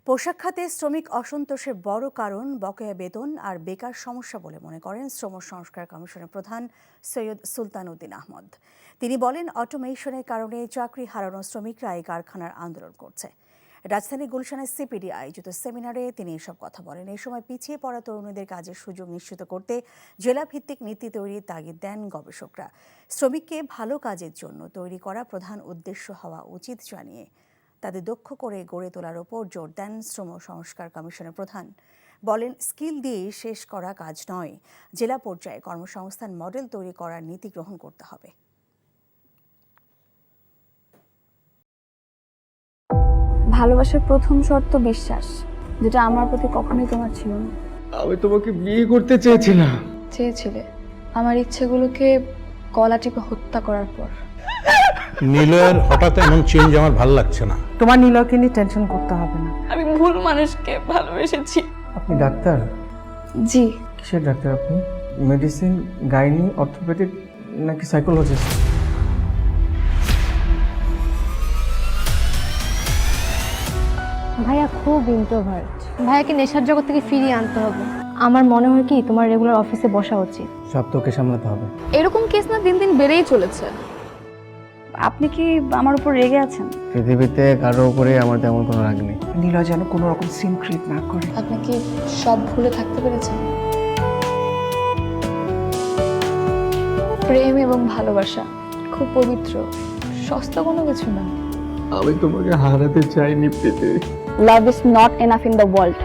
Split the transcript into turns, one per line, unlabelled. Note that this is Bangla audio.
পোশাক খাতে শ্রমিক অসন্তোষের বড় কারণ বকেয়া বেতন আর বেকার সমস্যা বলে মনে করেন শ্রম সংস্কার কমিশনের প্রধান সৈয়দ সুলতান উদ্দিন আহমদ। তিনি বলেন, অটোমেশনের কারণে চাকরি হারানো শ্রমিকরা এই কারখানার আন্দোলন করছে। রাজধানী গুলশানের সিপিডি আয়োজিত সেমিনারে তিনি এসব কথা বলেন। এই সময় পিছিয়ে পড়া তরুণীদের কাজের সুযোগ নিশ্চিত করতে জেলা ভিত্তিক নীতি তৈরির তাগিদ দেন গবেষকরা। শ্রমিককে ভালো কাজের জন্য তৈরি করা প্রধান উদ্দেশ্য হওয়া উচিত জানিয়ে তাদের দক্ষ করে গড়ে তোলার ওপর জোর দেন শ্রম সংস্কার কমিশনের প্রধান। বলেন, স্কিল দিয়ে শেষ করা কাজ নয়, জেলা পর্যায়ে কর্মসংস্থান মডেল তৈরি করার নীতি গ্রহণ করতে হবে।
ভালোবাসার প্রথম শর্ত বিশ্বাস, যেটা আমার প্রতি কখনোই তোমার ছিল না।
আমি তোমাকে বিয়ে করতে চেয়েছিলাম।
চেয়েছিলে আমার ইচ্ছেগুলোকে গলা টিপে হত্যা করার পর।
নিলয়ের হঠাৎ এমন চেঞ্জ আমার ভালো লাগছে না।
তোমার নিলয়কে নিয়ে টেনশন করতে হবে না।
আমি ভুল মানুষকে ভালোবেসেছি।
আপনি ডাক্তার?
জি।
কিসের ডাক্তার আপনি? মেডিসিন, গাইনি, অর্থোপেডিক নাকি সাইকোলজিস্ট?
ভাইয়া খুব ইন্ট্রোভার্ট। ভাইয়াকে নেশার জগৎ থেকে ফিরিয়ে আনতে হবে। আমার মনে হয় কি তোমার রেগুলার অফিসে বসা উচিত।
সব তোকে সামলাতে হবে।
এরকম কেস না দিন দিন বেড়েই চলেছে।
আপনি কি আমার উপর রেগে আছেন?
পৃথিবীতে কারোর উপরে আমার তেমন কোনো রাগ নেই।
নিলয় যেন কোনো রকম সিন ক্রিয়েট না করে।
আপনি কি সব ভুলে থাকতে পেরেছেন? প্রেম এবং ভালোবাসা খুব পবিত্র, সস্তা কোনো কিছু না।
আমি তোমাকে হারাতে চাইনি Priti.
Love is not enough in the world.